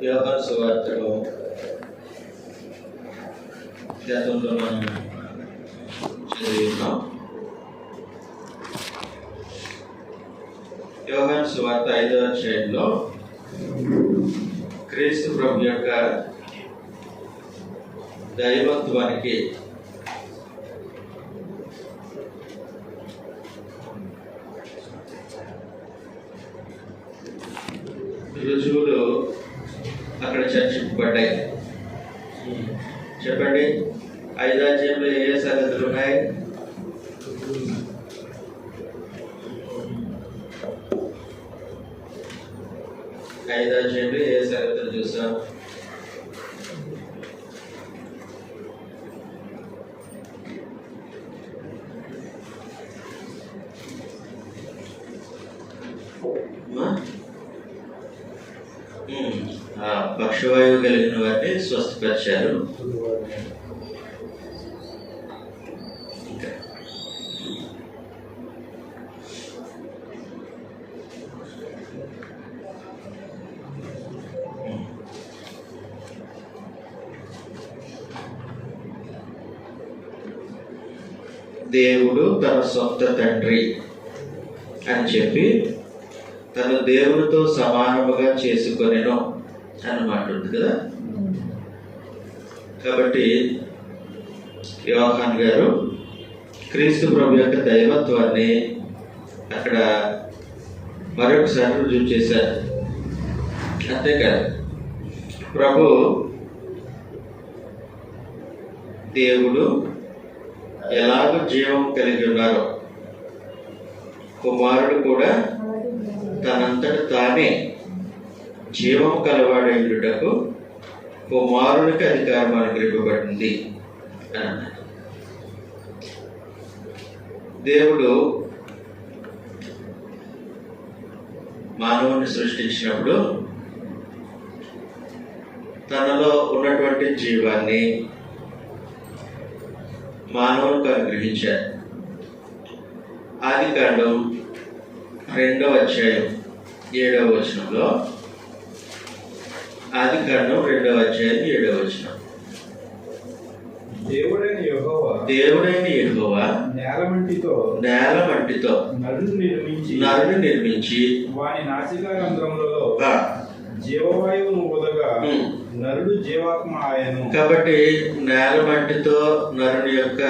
యోహాను సువార్తలో గతంలో మనం చదివినాం. యోహాను సువార్త 5వ అధ్యాయంలో క్రీస్తు ప్రభు యొక్క దైవత్వానికి రుజువులు అక్కడ చర్చింపబడ్డాయి. చెప్పండి, 5వ అధ్యాయంలో ఏ సంగతులు ఉన్నాయి? ఐదో అధ్యాయంలో ఏ సంగతులు చూసాం? పక్షవాయువు కలిగిన వారిని స్వస్థపరిచారు. దేవుడు తన సొంత తండ్రి అని చెప్పి తను దేవునితో సమానముగా చేసుకొనెను అన్నమాట ఉంది కదా. కాబట్టి యోహాను గారు క్రీస్తు ప్రభు యొక్క దైవత్వాన్ని అక్కడ మరొకసారి రుజువు చేశారు. అంతేకాదు, ప్రభు దేవుడు ఎలాగో జీవం కలిగి ఉన్నారో కుమారుడు కూడా తనంతట తానే జీవం కలవాడేటకు కుమారునికి అధికారం అనుగ్రహింపబడింది అని అన్నారు. దేవుడు మానవుని సృష్టించినప్పుడు తనలో ఉన్నటువంటి జీవాన్ని మానవునికి అనుగ్రహించారు. ఆదికాండం 2వ అధ్యాయం 7వ వచనంలో, ఆదికాండం 2వ అధ్యాయం 7వ వచనం, దేవుడైన యెహోవా నేల మట్టితో నరుని నిర్మించి వాని నాసికారంధ్రములలో జీవవాయువును ఊదగా నరుడు జీవాత్మ ఆయను. కాబట్టి నేల మట్టితో నరుని యొక్క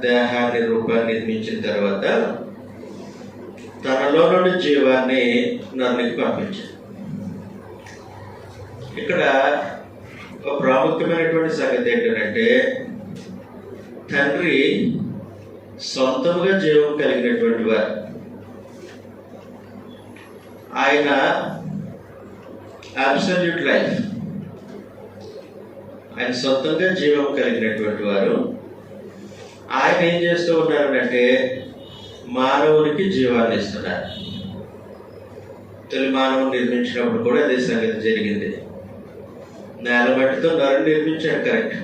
దేహాన్ని రూపాన్ని నిర్మించిన తర్వాత తనలో నుండి జీవాన్ని నరునికి పంపించారు. ఇక్కడ ఒక ప్రాముఖ్యమైనటువంటి సంగతి ఏంటంటే, తండ్రి సొంతముగా జీవం కలిగినటువంటి వారు. ఆయన అబ్సల్యూట్ లైఫ్, ఆయన సొంతంగా జీవం కలిగినటువంటి వారు. ఆయన ఏం చేస్తూ ఉన్నారంటే మానవునికి జీవాన్ని ఇస్తున్నారు. తొలి మానవుని నిర్మించినప్పుడు కూడా అదే సంగతి జరిగింది. నేల మట్టితో నరుని నిర్మించాడు, కరెక్ట్.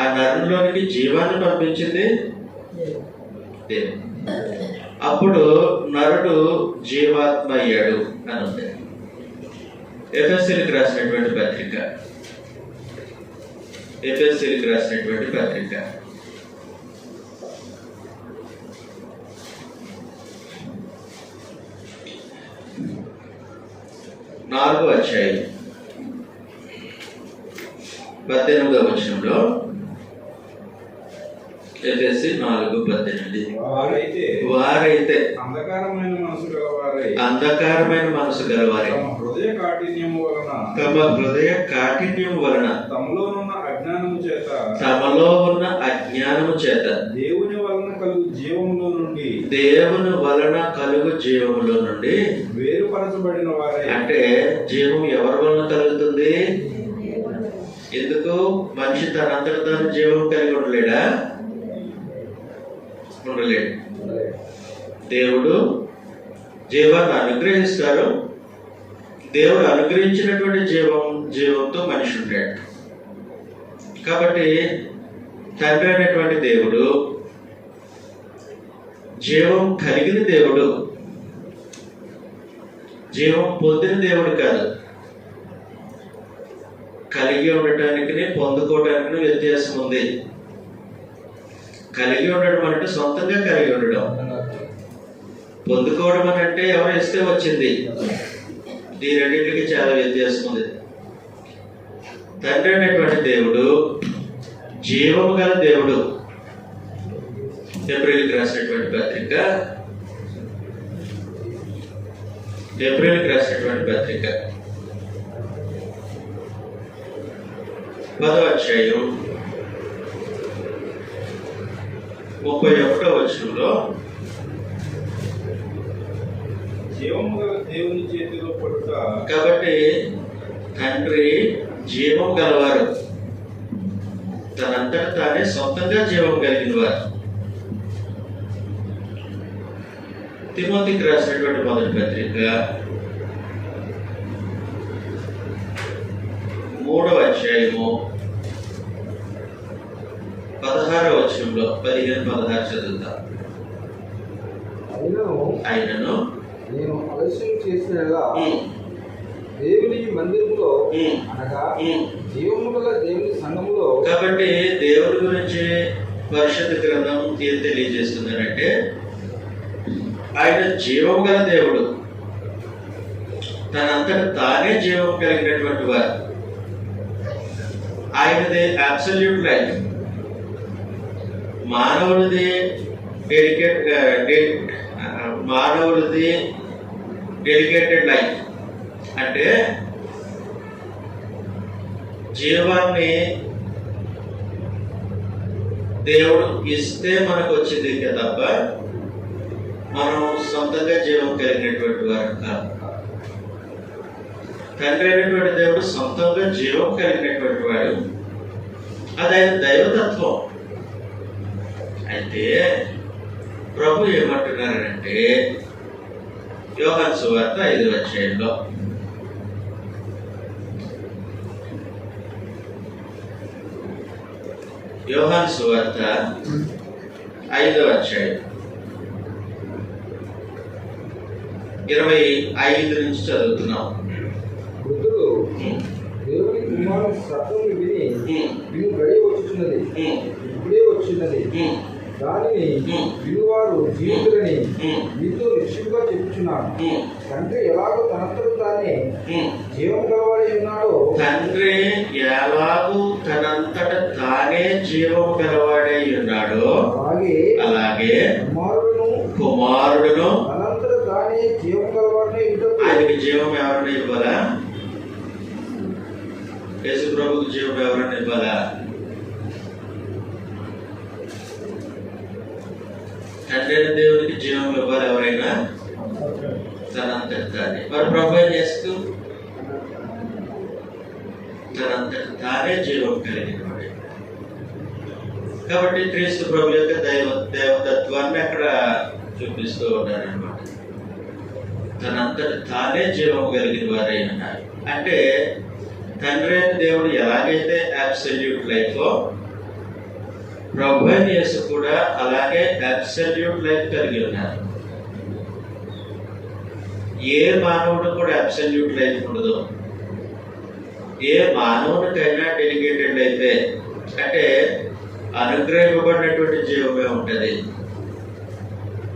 ఆ నరునిలోనికి జీవాన్ని పంపించింది దేవుడు. అప్పుడు నరుడు జీవాత్మ అయ్యాడు అని ఉంది. ఎఫెసీయులకు రాసినటువంటి పత్రిక 4వ అధ్యాయం 18వ వచనంలో, ఎఫెసీ 4:18, వారైతే అంధకారమైన మనసు గలవారై తమ హృదయ కాఠిన్యము వలన తమలో ఉన్న అజ్ఞానము చేత దేవుని వలన కలుగు జీవములో నుండి వేరుపరచబడిన వారే. అంటే జీవం ఎవరి వలన కలుగుతుంది? ఎందుకు? మనిషి తనంతట తాను జీవం కలిగి ఉండలేడు. దేవుడు జీవాన్ని అనుగ్రహిస్తారు. దేవుడు అనుగ్రహించినటువంటి జీవంతో మనిషి ఉంటాడు. కాబట్టి తండ్రి అనేటువంటి దేవుడు జీవం కలిగిన దేవుడు, జీవం పొందిన దేవుడు కాదు. కలిగి ఉండటానికి పొందుకోవడానికి వ్యత్యాసం ఉంది. కలిగి ఉండడం అంటే సొంతంగా కలిగి ఉండడం, పొందుకోవడం అని అంటే ఎవరు ఇస్తే వచ్చింది. ఈ రెండింటికి చాలా వ్యత్యాసం ఉంది. తండ్రి అనేటువంటి దేవుడు జీవము గల దేవుడు. ఏప్రిల్కి రాసినటువంటి పత్రిక 10వ అధ్యాయం 31వ వచనంలో జీవము గల దేవుని చేతిలో పడుట. కాబట్టి తండ్రి జీవం గలవారు, తనంతట తానే సొంతంగా జీవం కలిగిన వారు. తిమోతికి రాసినటువంటి మొదటి పత్రిక 3వ అధ్యాయము 16వ వచనంలో 15-16 చదువుతాం. అయినను నేను ఆలస్యం చేసినగా దేవుని మందిరములో అనగా జీవము గల దేవుని సంఘములో. కాబట్టి దేవుడి గురించి పరిశుద్ధ గ్రంథం ఏం తెలియజేస్తుందంటే ఆయన జీవం గల దేవుడు, తనంతట తానే జీవం కలిగినటువంటి వారు. ఆయనది అబ్సల్యూట్ లైఫ్, మానవుడిది డెలికేటెడ్ లైఫ్. అంటే జీవాన్ని దేవుడు ఇస్తే మనకు వచ్చింది తప్ప మనం సొంతంగా జీవం కలిగినటువంటి వారు కాదు. తండ్రి అయినటువంటి దేవుడు సొంతంగా జీవం కలిగినటువంటి వాడు. అది ఆయన దైవతత్వం. అయితే ప్రభు ఏమంటున్నారంటే యోహాను సువార్త 5వ అధ్యాయంలో యోహాను సువార్త 5వ అధ్యాయం 25 నుంచి చదువుతున్నాం. వృద్ధులు దేవుని కుమారుని శబ్దం విని విను గడియ వచ్చుచున్నది, ఇప్పుడే వచ్చినది, దానిని వినువారు జీవితులని మీతో నిశ్చయంగా చెప్పుచున్నాను. తండ్రి ఎలాగో తనంతట తానే జీవం గలవాడై ఉన్నాడో, తండ్రి ఎలాగూ తనంతట తానే జీవం గలవాడై ఉన్నాడో అలాగే కుమారుడును తనంతట తానే జీవం గలవాడై ఉంటాడు. ఆయనకి జీవం ఎవరిని ఇవ్వాలా? యేసు ప్రభుకి జీవం ఎవరిని ఇవ్వాలా? తండ్రి దేవునికి జీవం ఇవ్వాలి ఎవరైనా? తనంతట తానే. మరి ప్రభు ఏం చేస్తూ తనంతట తానే జీవం కలిగిన వాడు. కాబట్టి క్రీస్తు ప్రభు యొక్క దేవతత్వాన్ని అక్కడ చూపిస్తూ ఉన్నారన్నమాట. తనంతట తానే జీవం కలిగిన వారై ఉన్నారు. అంటే తండ్రి దేవుడు ఎలాగైతే అబ్సల్యూట్ లైఫ్, ప్రభు యేసు కూడా అలాగే అబ్సల్యూట్ లైఫ్ కలిగి ఉన్నారు. ఏ మానవుడు కూడా అబ్సల్యూట్ లైఫ్ ఉండదు. ఏ మానవునికైనా డెలికేటెడ్ లైఫే, అంటే అనుగ్రహింపబడినటువంటి జీవమే ఉంటుంది.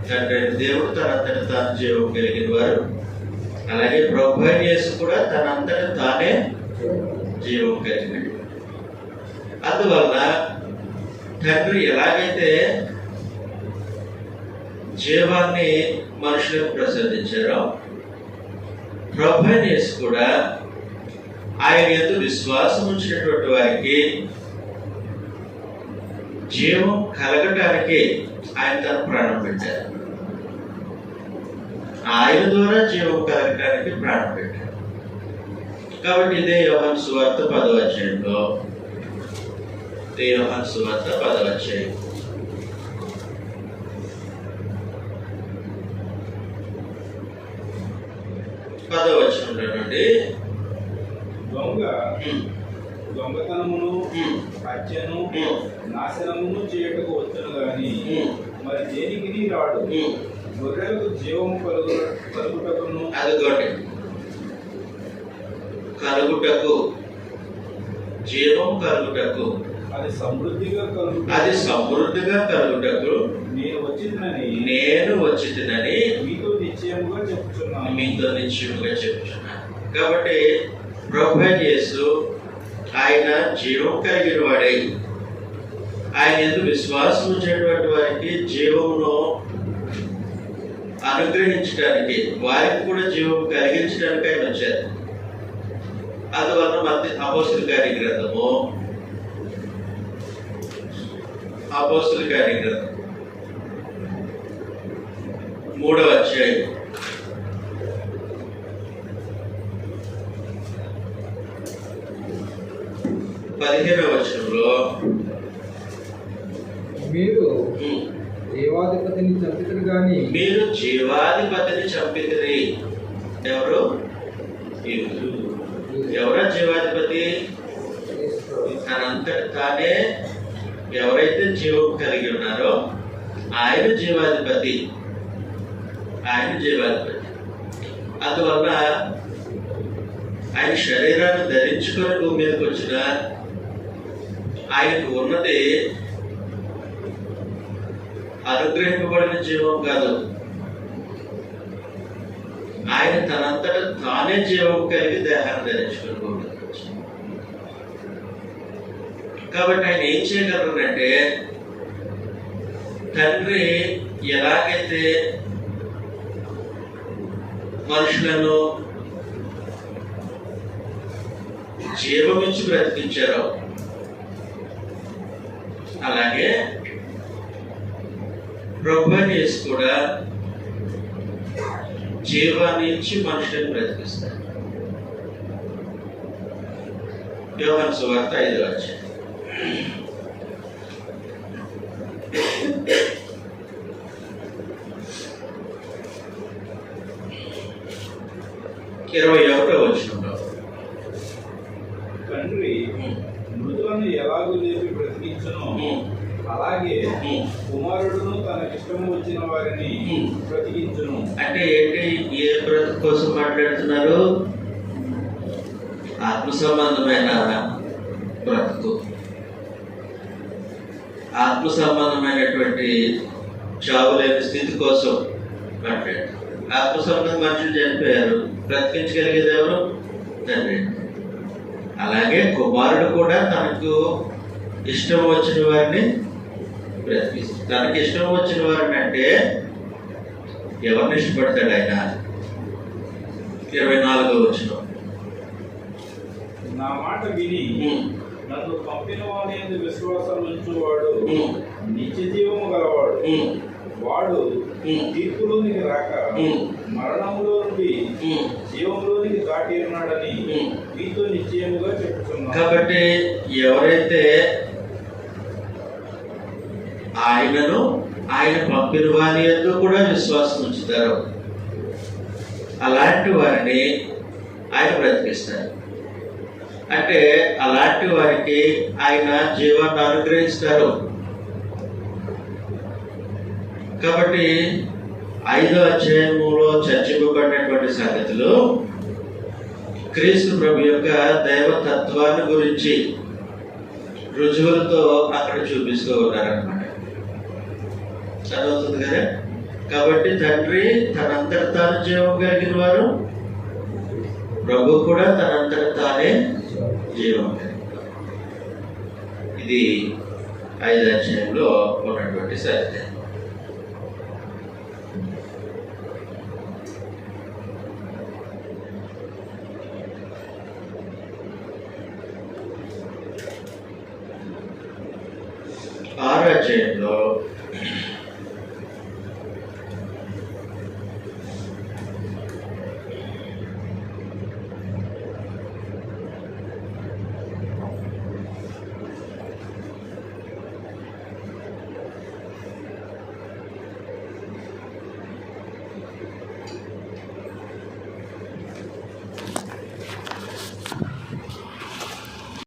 తండ్రి దేవుడు తనంతట తాను జీవం కలిగిన వారు, అలాగే ప్రభు యేసు కూడా తనంతట తానే జీవం కలిగినట్టు. అందువల్ల తండ్రి ఎలాగైతే జీవాన్ని మనుషులకు ప్రసాదించారో, ప్రభు యేసు కూడా ఆయన యందు విశ్వాసం ఉంచినటువంటి వారికి జీవం కలగటానికి ఆయన తన ప్రాణం పెట్టారు. ఆయన ద్వారా జీవం కలగటానికి ప్రాణం పెట్టారు. కాబట్టి ఇదే యోహాను సువార్త 10వ అధ్యాయంలో, యోహాను సువార్త 10వ అధ్యాయం 10వ వచనంలో నుండి దొంగతనమును, హత్యను, నాశనమును చేయుటకు వచ్చును గాని మరి దేనికి రాడు. గొర్రెలకు జీవము కలుగుటకును, అదిగోండి కలుగుటకు జీవం కలుగుటకు, అది సమృద్ధిగా అది సమృద్ధిగా కలుగుటకు నేను వచ్చిందని మీతో నిశ్చయముగా చెప్తున్నాను. కాబట్టి ప్రభువైన యేసు ఆయన జీవం కలిగిన వాడై ఆయన ఎందుకు విశ్వాసం ఉంచేటువంటి వారికి జీవమును అనుగ్రహించడానికి, వారికి కూడా జీవం కలిగించడానికి ఆయన వచ్చారు. అందువలన అపోస్తలుల కార్యగ్రంథము 3వ అధ్యాయం 15వ వచనంలో మీరు జీవాధిపతిని చంపితురు గాని ఎవరు? ఎవరా జీవాధిపతి? తనంతట తానే ఎవరైతే జీవం కలిగి ఉన్నారో ఆయన జీవాధిపతి. అందువల్ల ఆయన శరీరాన్ని ధరించుకొని భూమి మీదకి వచ్చిన ఆయనకు ఉన్నది అనుగ్రహింపబడిన జీవం కాదు, ఆయన తనంతట తానే జీవం కలిగి దేహాన్ని ధరించుకొని భూమి మీదకి వచ్చిన. కాబట్టి ఆయన ఏం చేయగలరంటే, తండ్రి ఎలాగైతే మనుషులను జీవమిచ్చి బ్రతికించారో అలాగే ప్రభువైన యేసు కూడా జీవాన్ని ఇచ్చి మనుషులను బ్రతికిస్తారు. యోహాను సువార్త 5వ అధ్యాయం 21వ వచనంలో తండ్రి మృతులను ఎలాగూ లేపి బ్రతికించును, అలాగే కుమారుడును తనకిష్టము వచ్చిన వారిని బ్రతికించును. అంటే ఏంటి? ఏ బ్రతుకు కోసం మాట్లాడుతున్నారు? ఆత్మ సంబంధమైన బ్రతుకు, ఆత్మ సంబంధమైనటువంటి చావులేని స్థితి కోసం మాట్లాడు. ఆత్మ సంబంధం మనుషులు చనిపోయారు, బ్రతికించగలిగేది ఎవరు? తండ్రి. అలాగే కుమారుడు కూడా తనకు ఇష్టం వచ్చిన వారిని బ్రతికిస్తాడు. తనకి ఇష్టం వచ్చిన వారిని అంటే ఎవరిని ఇష్టపడతాడు ఆయన? 24వ వచనం, నా మాట విని నన్ను పంపిన వాని యందు విశ్వాసం ఉంచువాడు నిత్య జీవము గలవాడు. వాడు తీర్పులోనికి రాక మరణంలో నుండి జీవంలోనికి దాటి ఉన్నాడని మీతో నిశ్చయముగా చెప్తున్నాను. కాబట్టి ఎవరైతే ఆయనను ఆయన పంపిన వారి యందు కూడా విశ్వాసం ఉంచుతారో అలాంటి వారిని ఆయన బ్రతికిస్తారు. అంటే అలాంటి వారికి ఆయన జీవాన్ని అనుగ్రహిస్తారు. కాబట్టి 5వ అధ్యాయములో చర్చింపబడినటువంటి సంగతులు క్రీస్తు ప్రభు యొక్క దైవతత్వాన్ని గురించి రుజువులతో అక్కడ చూపిస్తూ ఉన్నారనమాట. చదువుతుంది కదా. కాబట్టి తండ్రి తనంతట తాను జీవం కలిగిన వారు, ప్రభు కూడా తనంతట తానే జీవం కలిగిన వారు. ఇది 5వ అధ్యాయంలో ఉన్నటువంటి సత్యం. ఆరో అధ్యాయంలో